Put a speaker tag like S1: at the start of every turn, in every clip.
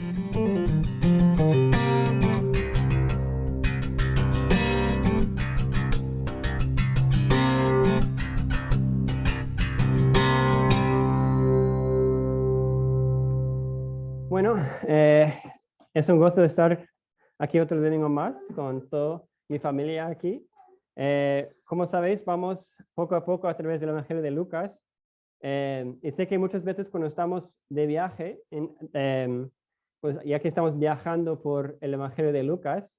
S1: Bueno, es un gusto estar aquí otro domingo más con toda mi familia aquí. Como sabéis, vamos poco a poco a través del Evangelio de Lucas. Y sé que muchas veces cuando estamos de viaje, pues ya que estamos viajando por el Evangelio de Lucas,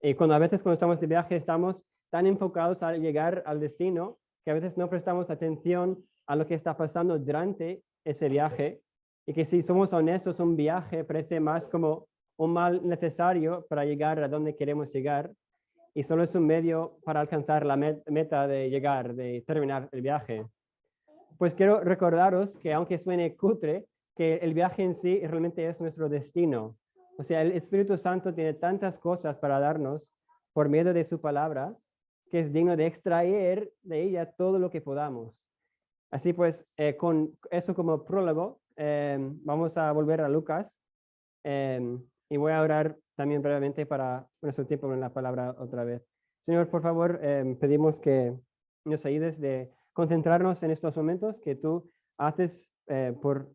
S1: y a veces cuando estamos de viaje estamos tan enfocados a llegar al destino que a veces no prestamos atención a lo que está pasando durante ese viaje. Y que si somos honestos, un viaje parece más como un mal necesario para llegar a donde queremos llegar y solo es un medio para alcanzar la meta de llegar, de terminar el viaje. Pues quiero recordaros que aunque suene cutre, que el viaje en sí realmente es nuestro destino. O sea, el Espíritu Santo tiene tantas cosas para darnos por medio de su palabra que es digno de extraer de ella todo lo que podamos. Así pues, con eso como prólogo, vamos a volver a Lucas y voy a orar también brevemente para nuestro tiempo en la palabra otra vez. Señor, por favor, pedimos que nos ayudes de concentrarnos en estos momentos que tú haces por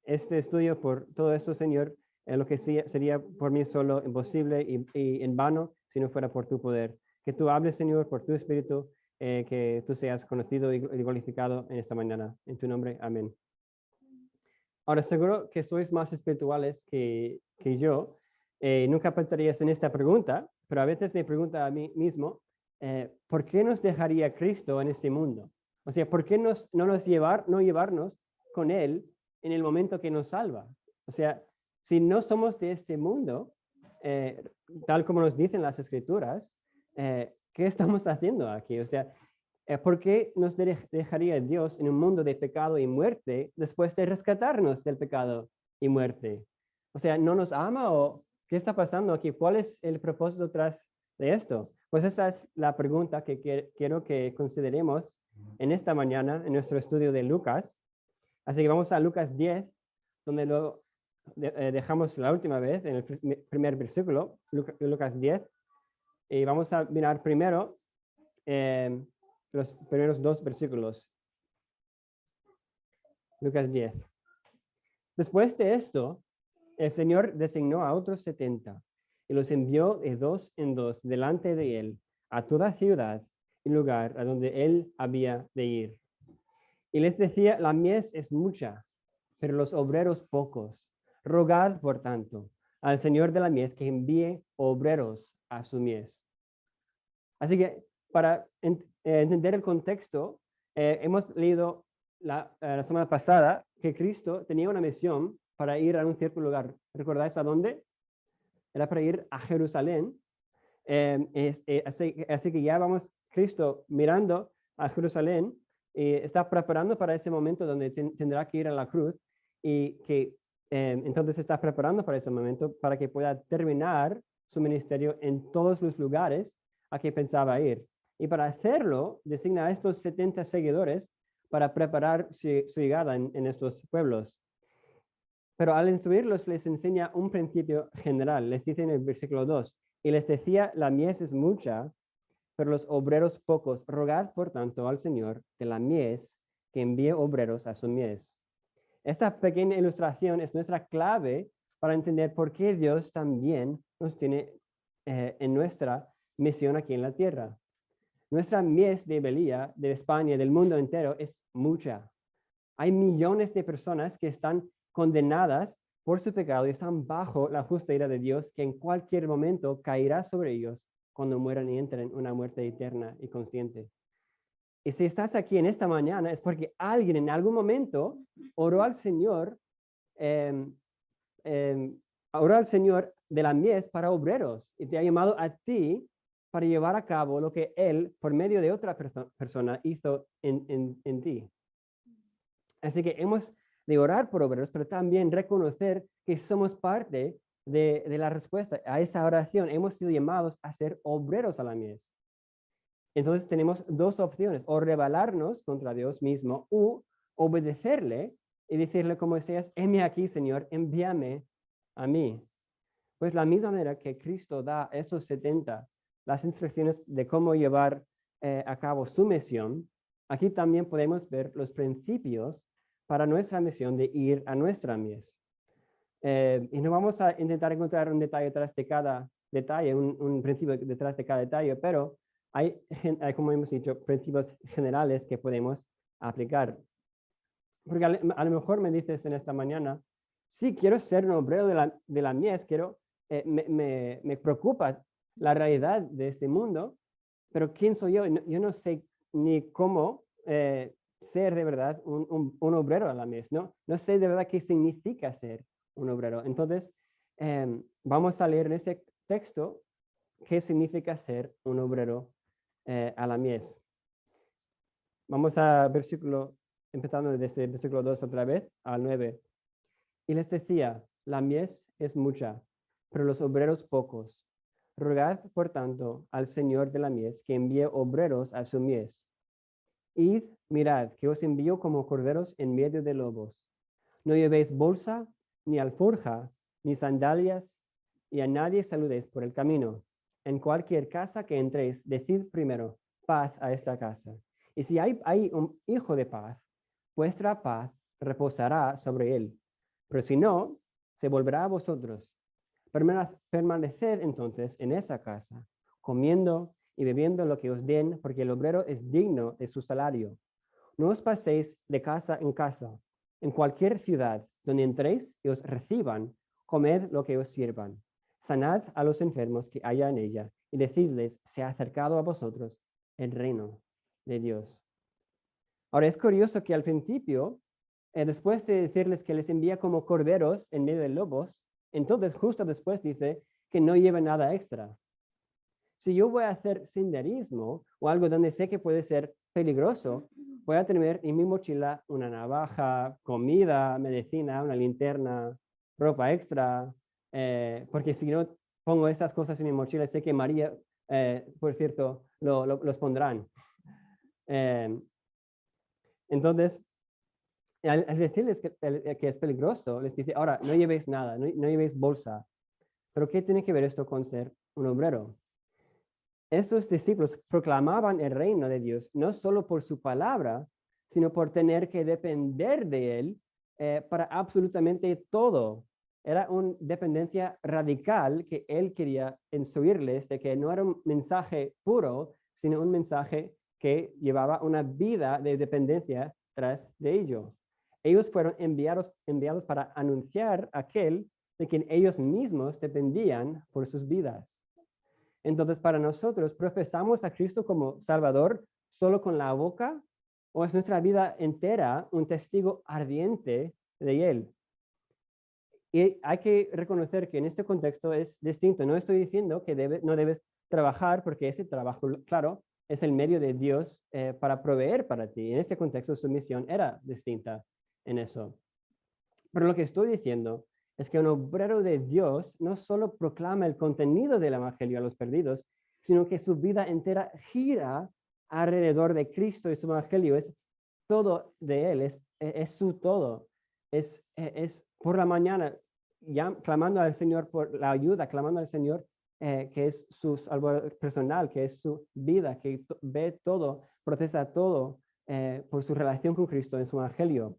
S1: este estudio, por todo esto, Señor, lo que sería por mí solo imposible y en vano si no fuera por tu poder. Que tú hables, Señor, por tu Espíritu, que tú seas conocido y glorificado en esta mañana. En tu nombre, amén. Ahora, seguro que sois más espirituales que yo. Nunca pensarías en esta pregunta, pero a veces me pregunto a mí mismo, ¿por qué nos dejaría Cristo en este mundo? O sea, ¿por qué no llevarnos con Él en el momento que nos salva? O sea, si no somos de este mundo, tal como nos dicen las Escrituras, ¿qué estamos haciendo aquí? O sea, ¿por qué nos dejaría Dios en un mundo de pecado y muerte después de rescatarnos del pecado y muerte? O sea, ¿no nos ama o qué está pasando aquí? ¿Cuál es el propósito tras de esto? Pues esta es la pregunta que quiero que consideremos en esta mañana en nuestro estudio de Lucas. Así que vamos a Lucas 10, donde lo dejamos la última vez en el primer versículo, Lucas 10. Y vamos a mirar primero los primeros dos versículos. Lucas 10. Después de esto, el Señor designó a otros 70 y los envió de dos en dos delante de él a toda ciudad y lugar a donde él había de ir. Y les decía, la mies es mucha, pero los obreros pocos. Rogad, por tanto, al Señor de la mies que envíe obreros a su mies. Así que para entender el contexto, hemos leído la semana pasada que Cristo tenía una misión para ir a un cierto lugar. ¿Recordáis a dónde? Era para ir a Jerusalén. Así que ya vamos, Cristo mirando a Jerusalén y está preparando para ese momento donde tendrá que ir a la cruz y que entonces está preparando para ese momento para que pueda terminar su ministerio en todos los lugares a que pensaba ir. Y para hacerlo, designa a estos 70 seguidores para preparar su llegada en estos pueblos. Pero al instruirlos les enseña un principio general. Les dice en el versículo 2, y les decía, la mies es mucha, pero los obreros pocos. Rogad, por tanto, al Señor de la mies que envíe obreros a su mies. Esta pequeña ilustración es nuestra clave para entender por qué Dios también nos tiene en nuestra misión aquí en la tierra. Nuestra mies de Belía, de España, del mundo entero, es mucha. Hay millones de personas que están condenadas por su pecado y están bajo la justa ira de Dios, que en cualquier momento caerá sobre ellos cuando mueran y entren en una muerte eterna y consciente. Y si estás aquí en esta mañana es porque alguien en algún momento oró al Señor, oró al Señor de la mies para obreros y te ha llamado a ti para llevar a cabo lo que Él, por medio de otra persona, hizo en ti. Así que hemos de orar por obreros, pero también reconocer que somos parte de la respuesta a esa oración. Hemos sido llamados a ser obreros a la mies. Entonces tenemos dos opciones, o rebelarnos contra Dios mismo, o obedecerle y decirle como Isaías, heme aquí, Señor, envíame a mí. Pues la misma manera que Cristo da esos 70, las instrucciones de cómo llevar a cabo su misión, aquí también podemos ver los principios para nuestra misión de ir a nuestra mies. Y no vamos a intentar encontrar un detalle detrás de cada detalle, un principio detrás de cada detalle, pero hay, como hemos dicho, principios generales que podemos aplicar. Porque a lo mejor me dices en esta mañana, sí, quiero ser un obrero de la mies, quiero, me preocupa la realidad de este mundo, pero ¿quién soy yo? Yo no sé ni cómo ser de verdad un obrero a la mies, ¿no? No sé de verdad qué significa ser un obrero. Entonces, vamos a leer en este texto qué significa ser un obrero a la mies. Vamos a empezando desde el versículo 2 otra vez, al 9. Y les decía, la mies es mucha, pero los obreros pocos. Rogad, por tanto, al Señor de la mies que envíe obreros a su mies. Id, mirad, que os envío como corderos en medio de lobos. No llevéis bolsa, ni alforja, ni sandalias, y a nadie saludéis por el camino. En cualquier casa que entréis, decid primero, paz a esta casa. Y si hay un hijo de paz, vuestra paz reposará sobre él. Pero si no, se volverá a vosotros. Permaneced entonces en esa casa, comiendo y bebiendo lo que os den, porque el obrero es digno de su salario. No os paséis de casa en casa. En cualquier ciudad donde entréis y os reciban, comed lo que os sirvan. Sanad a los enfermos que haya en ella y decidles, se ha acercado a vosotros el reino de Dios. Ahora es curioso que al principio, después de decirles que les envía como corderos en medio de lobos, entonces justo después dice que no lleven nada extra. Si yo voy a hacer senderismo o algo donde sé que puede ser peligroso, voy a tener en mi mochila una navaja, comida, medicina, una linterna, ropa extra, porque si no pongo estas cosas en mi mochila, sé que María, por cierto, los pondrán. Entonces, al decirles que es peligroso, les dice, ahora, no llevéis nada, no llevéis bolsa. Pero ¿qué tiene que ver esto con ser un obrero? Estos discípulos proclamaban el reino de Dios, no solo por su palabra, sino por tener que depender de él para absolutamente todo. Era una dependencia radical que él quería instruirles de que no era un mensaje puro, sino un mensaje que llevaba una vida de dependencia tras de ello. Ellos fueron enviados para anunciar aquel de quien ellos mismos dependían por sus vidas. Entonces, para nosotros, ¿profesamos a Cristo como Salvador solo con la boca? ¿O es nuestra vida entera un testigo ardiente de Él? Y hay que reconocer que en este contexto es distinto. No estoy diciendo que no debes trabajar, porque ese trabajo, claro, es el medio de Dios para proveer para ti. En este contexto su misión era distinta en eso. Pero lo que estoy diciendo es que un obrero de Dios no solo proclama el contenido del evangelio a los perdidos, sino que su vida entera gira alrededor de Cristo y su evangelio. Es todo de él, es su todo. Es por la mañana ya clamando al Señor por la ayuda, clamando al Señor que es su salvador personal, que es su vida, que ve todo, procesa todo por su relación con Cristo en su evangelio.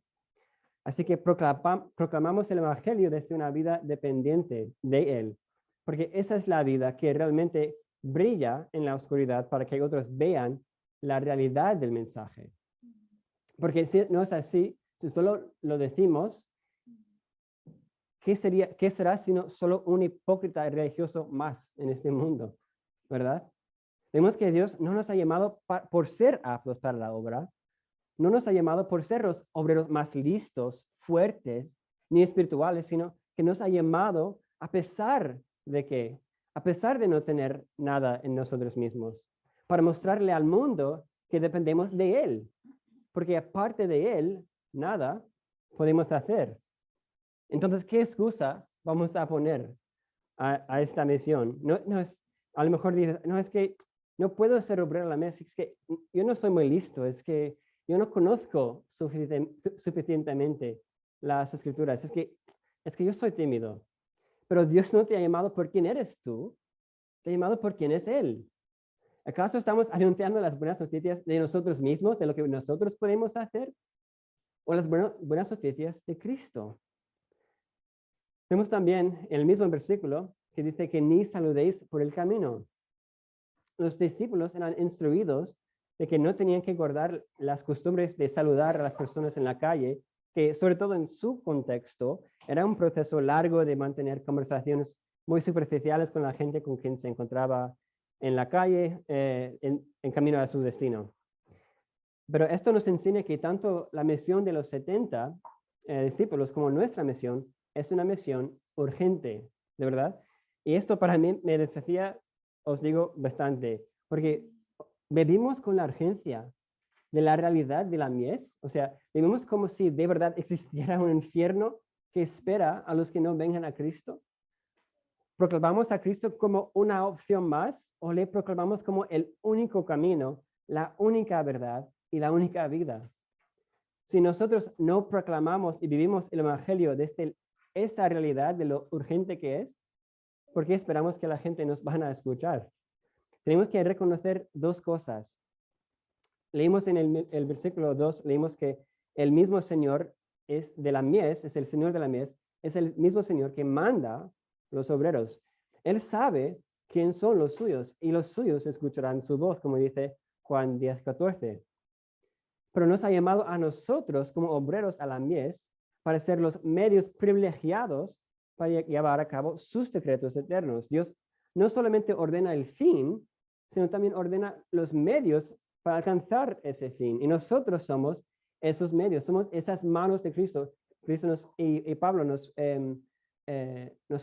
S1: Así que proclamamos el evangelio desde una vida dependiente de él, porque esa es la vida que realmente brilla en la oscuridad para que otros vean la realidad del mensaje. Porque si no es así, si solo lo decimos, ¿qué será sino solo un hipócrita religioso más en este mundo? ¿Verdad? Vemos que Dios no nos ha llamado por ser aptos para la obra, no nos ha llamado por ser los obreros más listos, fuertes, ni espirituales, sino que nos ha llamado a pesar de no tener nada en nosotros mismos, para mostrarle al mundo que dependemos de Él, porque aparte de Él, nada podemos hacer. Entonces, ¿qué excusa vamos a poner a esta misión? A lo mejor dices, no, es que no puedo ser obrero a la mesa, es que yo no soy muy listo, es que yo no conozco suficientemente las escrituras, es que yo soy tímido. Pero Dios no te ha llamado por quién eres tú, te ha llamado por quién es Él. ¿Acaso estamos anunciando las buenas noticias de nosotros mismos, de lo que nosotros podemos hacer? ¿O las buenas noticias de Cristo? Vemos también en el mismo versículo que dice que ni saludéis por el camino. Los discípulos eran instruidos de que no tenían que guardar las costumbres de saludar a las personas en la calle, que sobre todo en su contexto era un proceso largo de mantener conversaciones muy superficiales con la gente con quien se encontraba en la calle, en camino a su destino. Pero esto nos enseña que tanto la misión de los 70 discípulos como nuestra misión es una misión urgente, de verdad. Y esto para mí me desafía, os digo, bastante, porque vivimos con la urgencia de la realidad de la mies, o sea, vivimos como si de verdad existiera un infierno que espera a los que no vengan a Cristo. ¿Proclamamos a Cristo como una opción más o le proclamamos como el único camino, la única verdad y la única vida? Si nosotros no proclamamos y vivimos el Evangelio desde esta realidad de lo urgente que es, ¿por qué esperamos que la gente nos van a escuchar? Tenemos que reconocer dos cosas. Leímos en el versículo 2, leímos que el mismo Señor es de la mies, es el Señor de la mies, es el mismo Señor que manda los obreros. Él sabe quién son los suyos y los suyos escucharán su voz, como dice Juan 10:14. Pero nos ha llamado a nosotros como obreros a la mies para ser los medios privilegiados para llevar a cabo sus decretos eternos. Dios no solamente ordena el fin, sino también ordena los medios para alcanzar ese fin. Y nosotros somos esos medios, somos esas manos de Cristo. Cristo y Pablo nos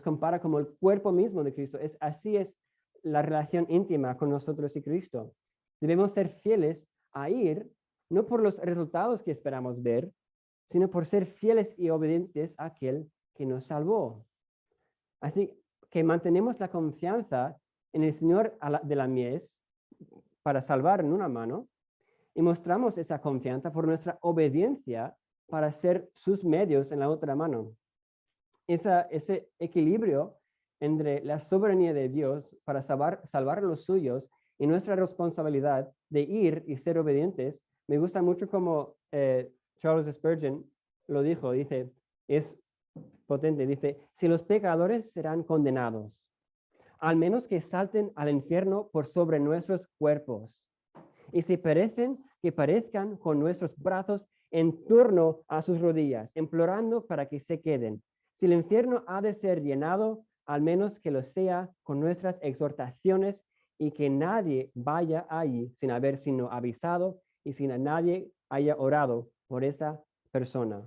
S1: compara como el cuerpo mismo de Cristo. Así es la relación íntima con nosotros y Cristo. Debemos ser fieles a ir, no por los resultados que esperamos ver, sino por ser fieles y obedientes a aquel que nos salvó. Así que mantenemos la confianza en el Señor de la mies para salvar en una mano y mostramos esa confianza por nuestra obediencia para ser sus medios en la otra mano. Ese equilibrio entre la soberanía de Dios para salvar a los suyos y nuestra responsabilidad de ir y ser obedientes, me gusta mucho como Charles Spurgeon lo dijo, dice, es potente, dice, si los pecadores serán condenados, al menos que salten al infierno por sobre nuestros cuerpos. Y si perecen, que perezcan con nuestros brazos en torno a sus rodillas, implorando para que se queden. Si el infierno ha de ser llenado, al menos que lo sea con nuestras exhortaciones y que nadie vaya allí sin haber sido avisado y sin que nadie haya orado por esa persona.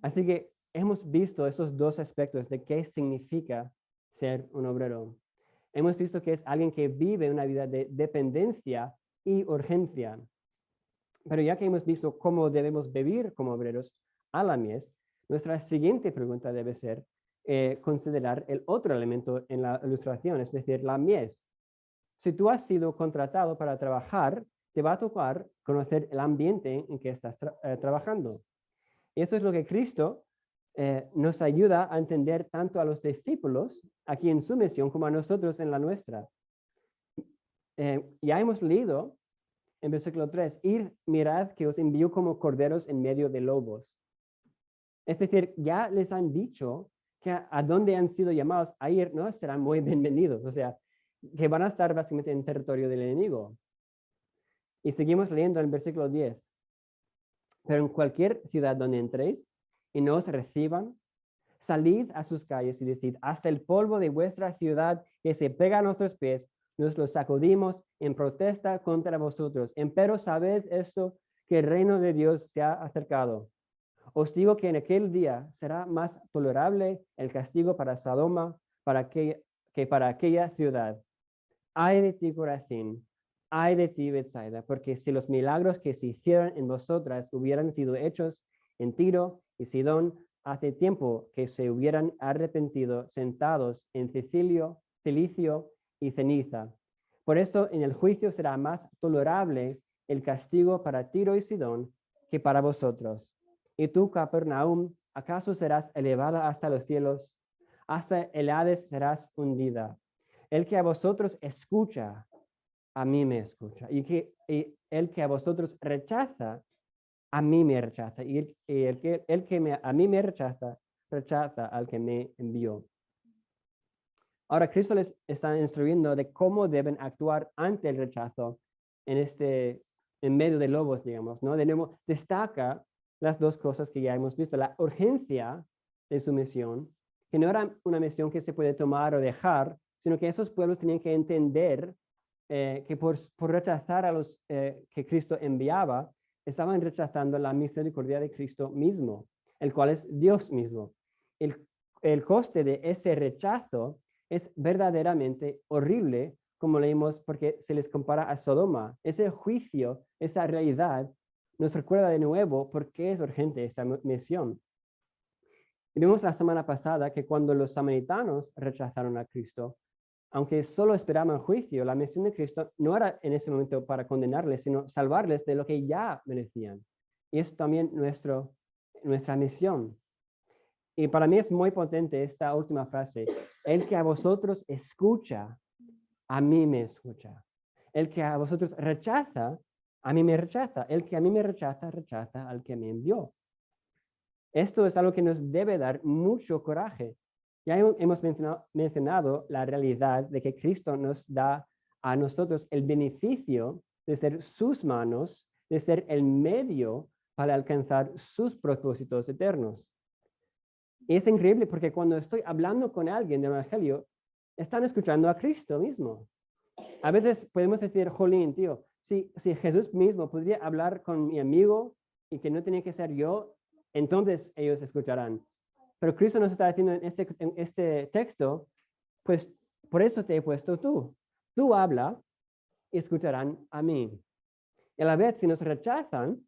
S1: Así que hemos visto esos dos aspectos de qué significa ser un obrero. Hemos visto que es alguien que vive una vida de dependencia y urgencia. Pero ya que hemos visto cómo debemos vivir como obreros a la mies, nuestra siguiente pregunta debe ser considerar el otro elemento en la ilustración, es decir, la mies. Si tú has sido contratado para trabajar, te va a tocar conocer el ambiente en que estás trabajando. Y eso es lo que Cristo nos ayuda a entender tanto a los discípulos aquí en su misión como a nosotros en la nuestra. Ya hemos leído en versículo 3, ir, mirad que os envío como corderos en medio de lobos. Es decir, ya les han dicho que a donde han sido llamados a ir no serán muy bienvenidos, o sea, que van a estar básicamente en territorio del enemigo. Y seguimos leyendo en el versículo 10. Pero en cualquier ciudad donde entréis y no os reciban, salid a sus calles y decid, hasta el polvo de vuestra ciudad que se pega a nuestros pies, nos lo sacudimos en protesta contra vosotros. Empero sabed esto, que el reino de Dios se ha acercado. Os digo que en aquel día será más tolerable el castigo para Sodoma que para aquella ciudad. Ay de ti, Corazín, ay de ti, Betsaida, porque si los milagros que se hicieron en vosotras hubieran sido hechos en Tiro y Sidón, hace tiempo que se hubieran arrepentido sentados en cilicio y ceniza. Por eso en el juicio será más tolerable el castigo para Tiro y Sidón que para vosotros. Y tú, Capernaum, ¿acaso serás elevada hasta los cielos? hasta el Hades serás hundida. El que a vosotros escucha, a mí me escucha. Y el que a vosotros rechaza, a mí me rechaza. Y el que a mí me rechaza, rechaza al que me envió. Ahora Cristo les está instruyendo de cómo deben actuar ante el rechazo en medio de lobos, digamos, ¿no? De nuevo, destaca las dos cosas que ya hemos visto, la urgencia de su misión, que no era una misión que se puede tomar o dejar, sino que esos pueblos tenían que entender que por rechazar a los que Cristo enviaba, estaban rechazando la misericordia de Cristo mismo, el cual es Dios mismo. El coste de ese rechazo es verdaderamente horrible, como leímos, porque se les compara a Sodoma. Ese juicio, esa realidad, nos recuerda de nuevo por qué es urgente esta misión. Y vimos la semana pasada que cuando los samaritanos rechazaron a Cristo, aunque solo esperaban juicio, la misión de Cristo no era en ese momento para condenarles, sino salvarles de lo que ya merecían. Y es también nuestra misión. Y para mí es muy potente esta última frase. El que a vosotros escucha, a mí me escucha. El que a vosotros rechaza, a mí me rechaza. El que a mí me rechaza, rechaza al que me envió. Esto es algo que nos debe dar mucho coraje. Ya hemos mencionado la realidad de que Cristo nos da a nosotros el beneficio de ser sus manos, de ser el medio para alcanzar sus propósitos eternos. Y es increíble porque cuando estoy hablando con alguien del Evangelio, están escuchando a Cristo mismo. A veces podemos decir, jolín, tío, si Jesús mismo podría hablar con mi amigo y que no tenía que ser yo, entonces ellos escucharán. Pero Cristo nos está diciendo en este texto, pues por eso te he puesto tú. Tú habla y escucharán a mí. Y a la vez, si nos rechazan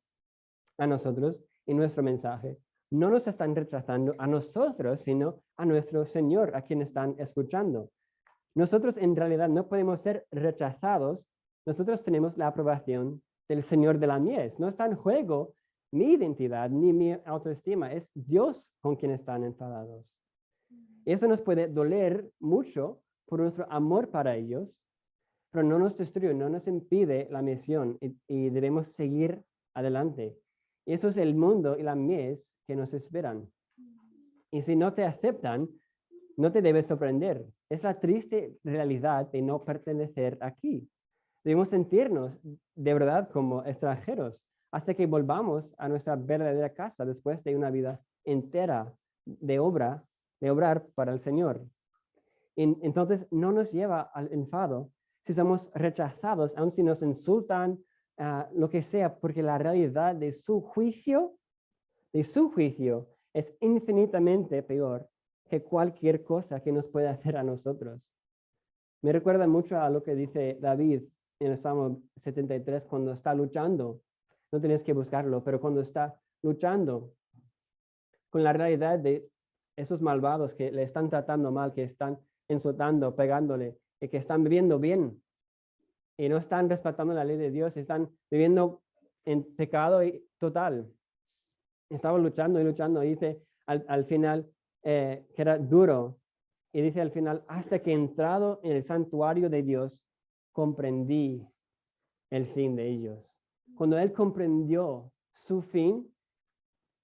S1: a nosotros y nuestro mensaje, no nos están rechazando a nosotros, sino a nuestro Señor, a quien están escuchando. Nosotros en realidad no podemos ser rechazados. Nosotros tenemos la aprobación del Señor de la mies. No está en juego mi identidad ni mi autoestima. Es Dios con quien están enfadados. Eso nos puede doler mucho por nuestro amor para ellos, pero no nos destruye, no nos impide la misión y debemos seguir adelante. Eso es el mundo y la mies que nos esperan. Y si no te aceptan, no te debes sorprender. Es la triste realidad de no pertenecer aquí. Debemos sentirnos de verdad como extranjeros hasta que volvamos a nuestra verdadera casa después de una vida entera de obrar para el Señor. Entonces no nos lleva al enfado si somos rechazados, aun si nos insultan, lo que sea, porque la realidad de su juicio es infinitamente peor que cualquier cosa que nos pueda hacer a nosotros. Me recuerda mucho a lo que dice David en el Salmo 73 cuando está luchando. No tienes que buscarlo, pero cuando está luchando con la realidad de esos malvados que le están tratando mal, que están insultando, pegándole, y que están viviendo bien y no están respetando la ley de Dios, están viviendo en pecado total. Estaba luchando y luchando, y dice al final que era duro, y dice al final, hasta que entrado en el santuario de Dios, comprendí el fin de ellos. Cuando él comprendió su fin,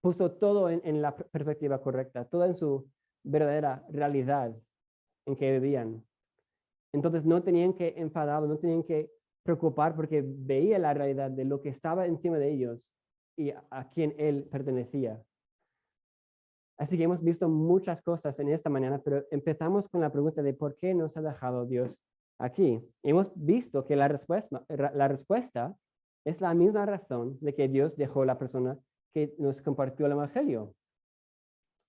S1: puso todo en la perspectiva correcta, todo en su verdadera realidad en que vivían. Entonces no tenían que enfadar, no tenían que preocupar porque veía la realidad de lo que estaba encima de ellos y a quien él pertenecía. Así que hemos visto muchas cosas en esta mañana, pero empezamos con la pregunta de por qué nos ha dejado Dios aquí. Hemos visto que la respuesta es la misma razón de que Dios dejó la persona que nos compartió el Evangelio.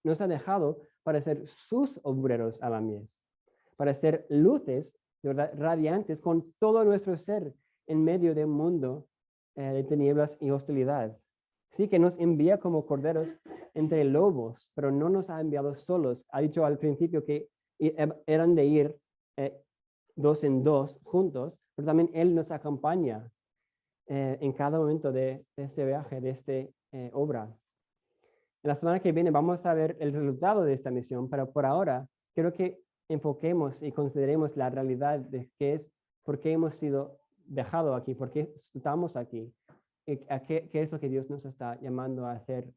S1: Nos ha dejado para ser sus obreros a la mies, para ser luces, ¿verdad?, radiantes con todo nuestro ser en medio de un mundo de tinieblas y hostilidad. Sí que nos envía como corderos entre lobos, pero no nos ha enviado solos. Ha dicho al principio que eran de ir dos en dos juntos, pero también Él nos acompaña en cada momento de este viaje, de esta obra. La semana que viene vamos a ver el resultado de esta misión, pero por ahora quiero que enfoquemos y consideremos la realidad de qué es, por qué hemos sido dejados aquí, por qué estamos aquí, y qué es lo que Dios nos está llamando a hacer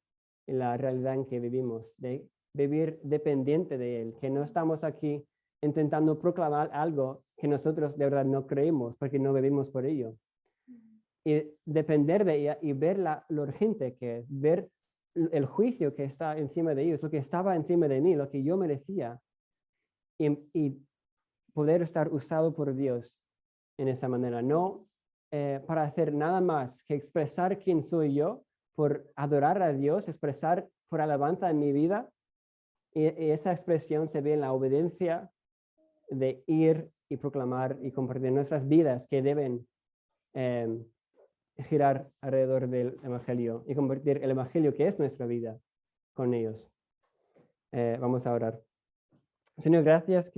S1: en la realidad en que vivimos, de vivir dependiente de Él, que no estamos aquí intentando proclamar algo que nosotros de verdad no creemos, porque no vivimos por ello. Y depender de ella y ver lo urgente que es, ver el juicio que está encima de ellos, lo que estaba encima de mí, lo que yo merecía, y poder estar usado por Dios en esa manera, no para hacer nada más que expresar quién soy yo, por adorar a Dios, expresar por alabanza en mi vida, y esa expresión se ve en la obediencia de ir y proclamar y compartir nuestras vidas que deben eh, girar alrededor del Evangelio y convertir el Evangelio que es nuestra vida con ellos. Vamos a orar. Señor, gracias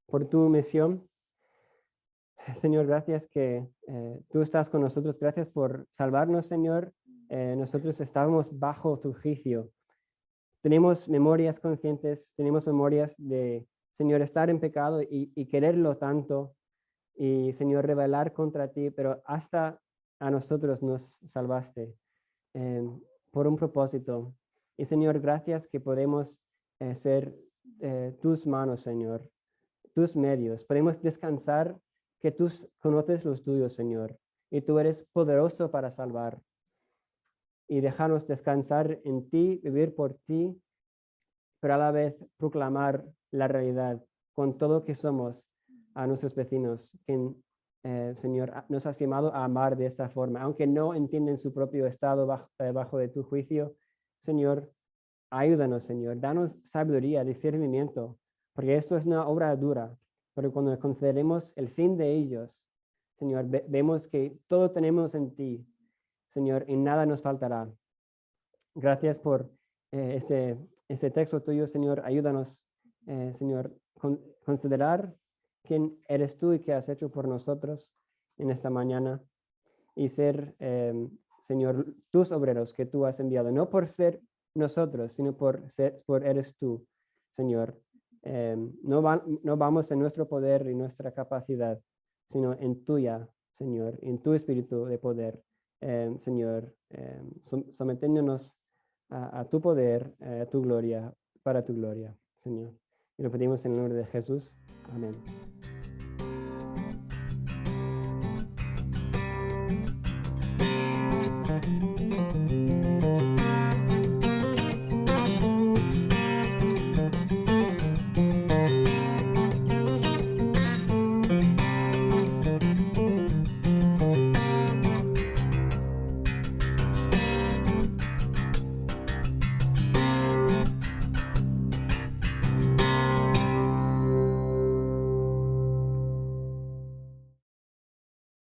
S1: por tu misión. Señor, gracias que tú estás con nosotros. Gracias por salvarnos, Señor. Nosotros estábamos bajo tu juicio. Tenemos memorias conscientes, tenemos memorias de, Señor, estar en pecado y quererlo tanto. Y, Señor, rebelar contra ti, pero hasta a nosotros nos salvaste eh, por un propósito. Y, Señor, gracias que podemos ser tus manos, Señor, tus medios. Podemos descansar que tú conoces los tuyos, Señor, y tú eres poderoso para salvar. Y dejarnos descansar en ti, vivir por ti, pero a la vez proclamar la realidad con todo que somos a nuestros vecinos, que Señor, nos has llamado a amar de esta forma, aunque no entienden su propio estado bajo de tu juicio. Señor, ayúdanos, Señor, danos sabiduría, discernimiento, porque esto es una obra dura, pero cuando consideremos el fin de ellos, Señor, vemos que todo tenemos en ti, Señor, y nada nos faltará. Gracias por este texto tuyo, Señor. Ayúdanos, Señor, considerar quién eres tú y qué has hecho por nosotros en esta mañana y ser, Señor, tus obreros que tú has enviado, no por ser nosotros, sino por eres tú, Señor. No vamos en nuestro poder y nuestra capacidad, sino en tuya, Señor, en tu espíritu de poder, Señor, sometiéndonos a tu poder, a tu gloria, para tu gloria, Señor. Y lo pedimos en el nombre de Jesús. Amén.